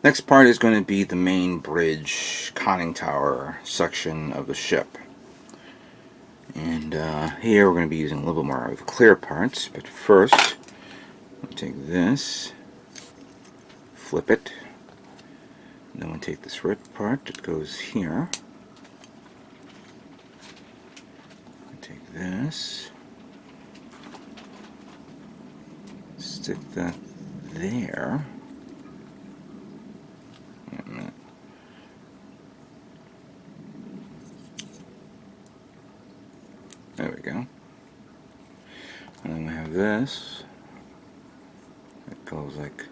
Next part is going to be the main bridge conning tower section of the ship. And here we're going to be using a little bit more of the clear parts, but first we'll take this, flip it, and then we'll take this red part that goes here, take this, stick that there. Wait a minute. There we go. And then we have this that goes like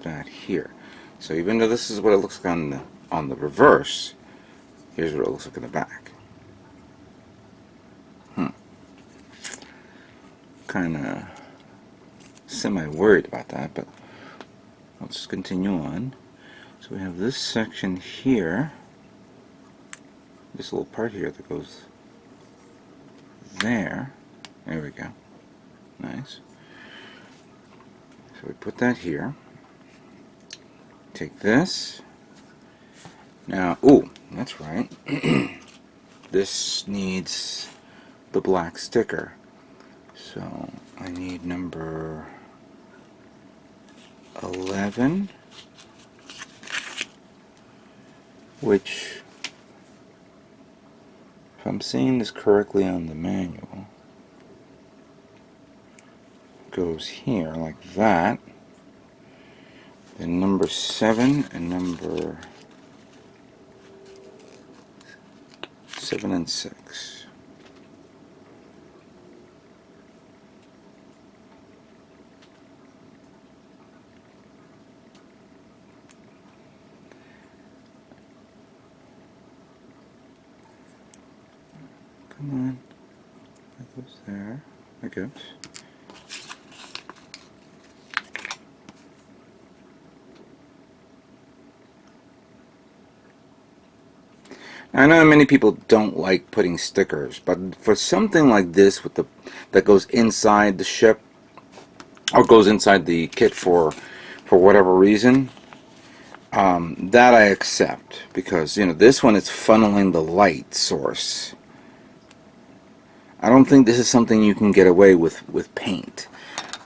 that here. So even though this is what it looks like on the reverse, here's what it looks like in the back. Kind of semi-worried about that, but let's continue on. So we have this section here, this little part here that goes there. There we go. Nice. So we put that here. Take this. Now, ooh, that's right. This needs the black sticker. So I need number 11, which, if I'm seeing this correctly on the manual, goes here like that. Then number 7 and number 7 and 6. Come on, that goes there, I guess. I know many people don't like putting stickers, but for something like this with that goes inside the ship or goes inside the kit for whatever reason, that I accept, because this one is funneling the light source. I don't think this is something you can get away with paint,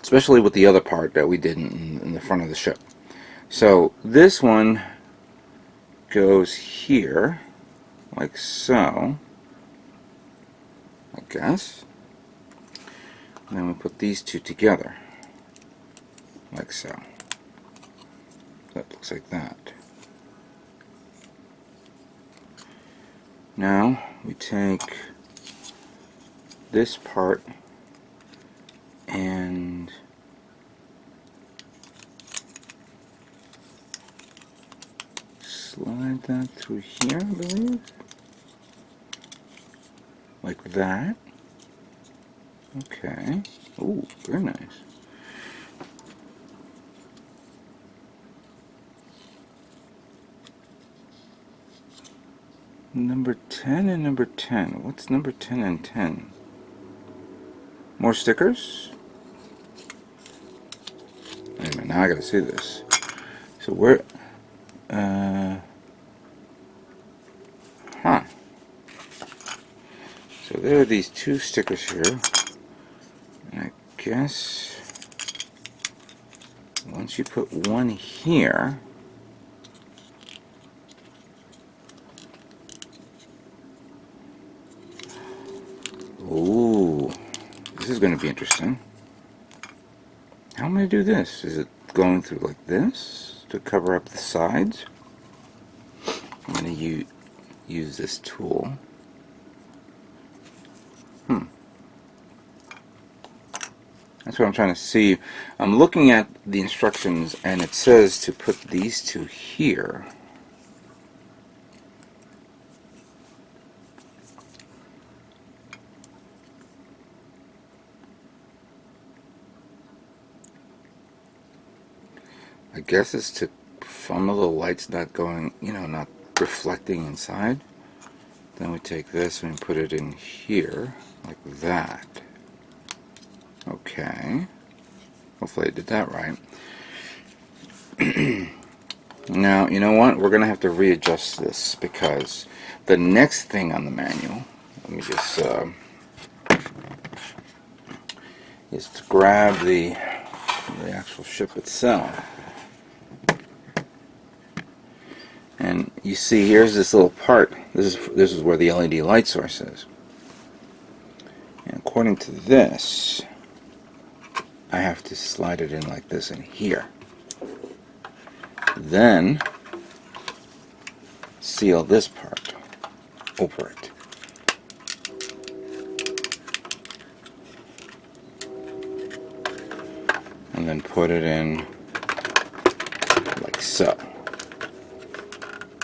especially with the other part that we did in the front of the ship. So this one goes here like so, I guess. And then we put these two together like so. That looks like that. Now we take this part and slide that through here, I believe, like that. Okay. Ooh, very nice. Number 10 and number 10. What's number 10 and 10? More stickers? Wait a minute, now I gotta see this. So we're so there are these two stickers here. And I guess once you put one here, ooh, this is going to be interesting. How am I going to do this? Is it going through like this to cover up the sides? I'm going to use this tool. That's what I'm trying to see. I'm looking at the instructions and it says to put these two here. I guess it's to funnel the lights not going, not reflecting inside. Then we take this and put it in here, like that. Okay. Hopefully I did that right. Now, you know what? We're going to have to readjust this because the next thing on the manual, let me just, is to grab the actual ship itself. And you see, here's this little part. This is where the LED light source is. And according to this, I have to slide it in like this in here. Then seal this part over it. And then put it in like so.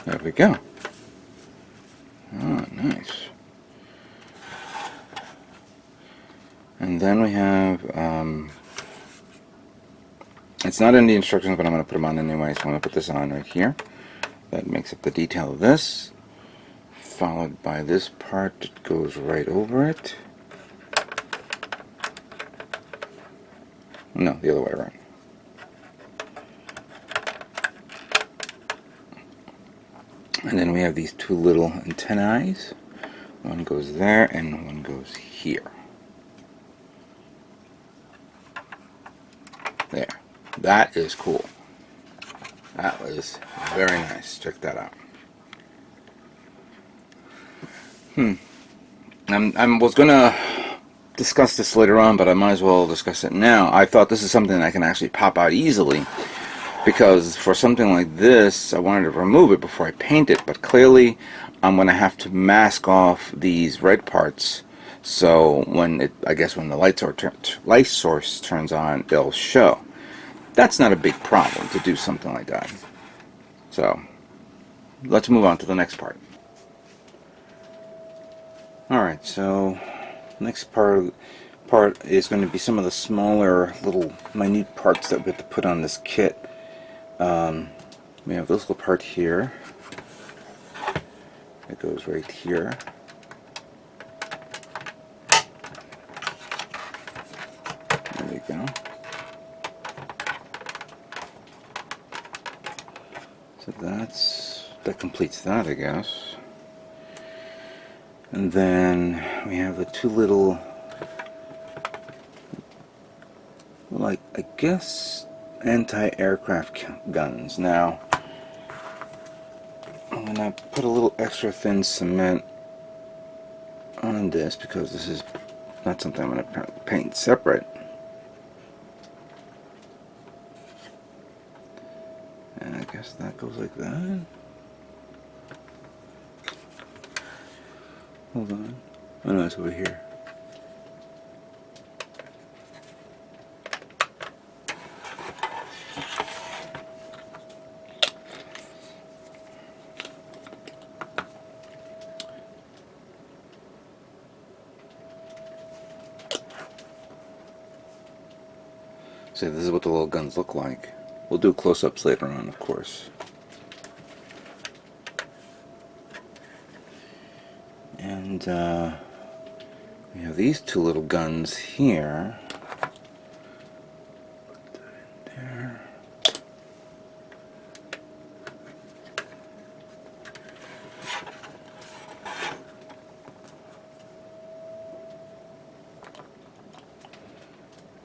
There we go. Oh, nice. And then we have, it's not in the instructions, but I'm going to put them on anyway, so I'm going to put this on right here. That makes up the detail of this. Followed by this part that goes right over it. No, the other way around. And then we have these two little antennae. One goes there and one goes here. There. That is cool. That was very nice. Check that out. I was going to discuss this later on, but I might as well discuss it now. I thought this is something that I can actually pop out easily, because for something like this, I wanted to remove it before I paint it, but clearly I'm going to have to mask off these red parts, so when it, I guess when the light source turns on, it'll show. That's not a big problem to do something like that. So let's move on to the next part. Alright, so next part is going to be some of the smaller little minute parts that we have to put on this kit. We have this little part here. It goes right here. There we go. So that completes that, I guess. And then we have the two little, like, I guess, anti-aircraft guns. Now, I'm going to put a little extra thin cement on this because this is not something I'm going to paint separate. And I guess that goes like that. Hold on. Oh no, it's over here. So this is what the little guns look like. We'll do close-ups later on, of course. And we have these two little guns here. Put that in there.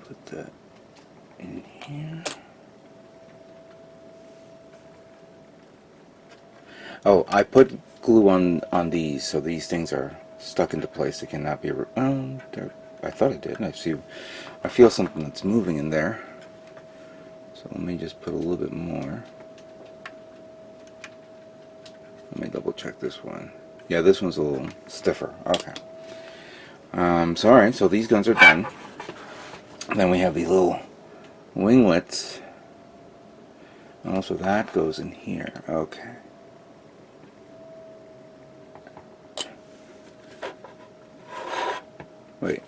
Put that in here. Oh, I put glue on these, so these things are stuck into place. They cannot be. I thought I did. I feel something that's moving in there. So let me just put a little bit more. Let me double check this one. Yeah, this one's a little stiffer. Okay. So alright, so these guns are done. Then we have these little winglets. Oh, so that goes in here. Okay. Wait,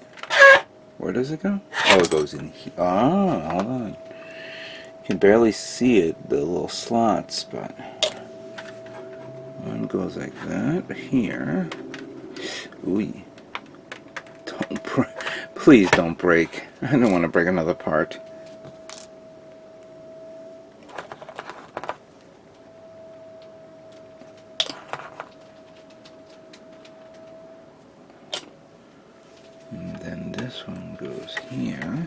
where does it go? Oh, it goes in here. Oh, hold on. You can barely see it, the little slots, but one goes like that here. Ooh. Please don't break. I don't want to break another part. And then this one goes here.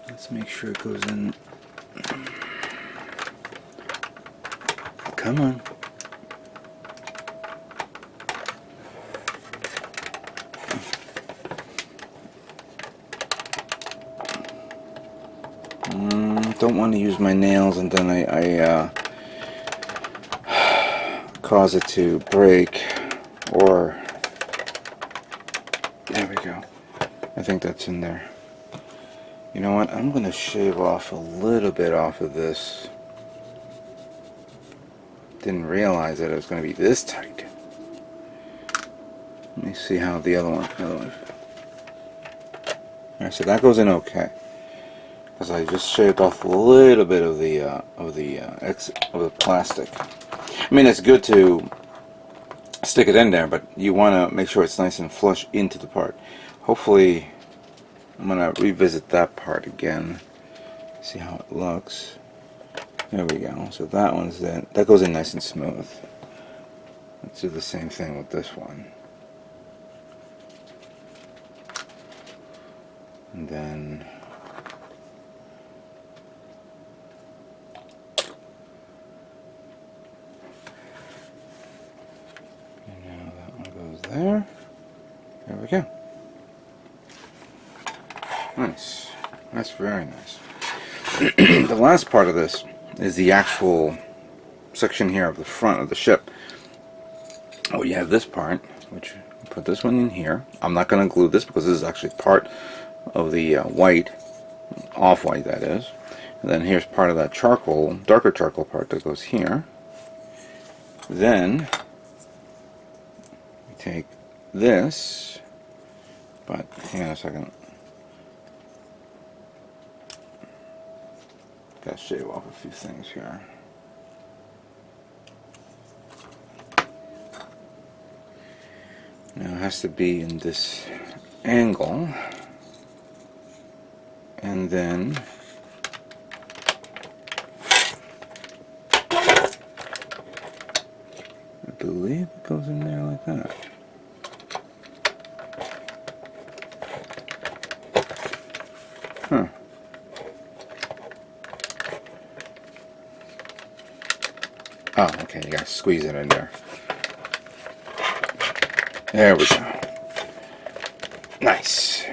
Let's make sure it goes in. Come on. Don't want to use my nails and then I cause it to break, or there we go. I think that's in there. You know what? I'm going to shave off a little bit off of this. Didn't realize that it was going to be this tight. Let me see how the other one. Alright, so that goes in okay. Because I just shaved off a little bit of the plastic. I mean, it's good to stick it in there, but you want to make sure it's nice and flush into the part. Hopefully, I'm going to revisit that part again, see how it looks. There we go. So that one's in. That goes in nice and smooth. Let's do the same thing with this one. And then now that one goes there. There we go. Nice. That's very nice. The last part of this is the actual section here of the front of the ship. Oh, you have this part, which put this one in here. I'm not going to glue this because this is actually part of the white, off-white that is. And then here's part of that charcoal, darker charcoal part that goes here. Then we take this, but hang on a second. Gotta shave off a few things here. Now it has to be in this angle, and then I believe it goes in there like that. Huh. Oh, okay, you gotta squeeze it in there. There we go. Nice.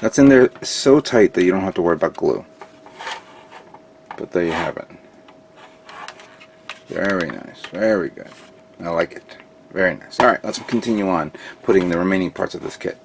That's in there so tight that you don't have to worry about glue. But there you have it. Very nice. Very good. I like it. Very nice. Alright, let's continue on putting the remaining parts of this kit.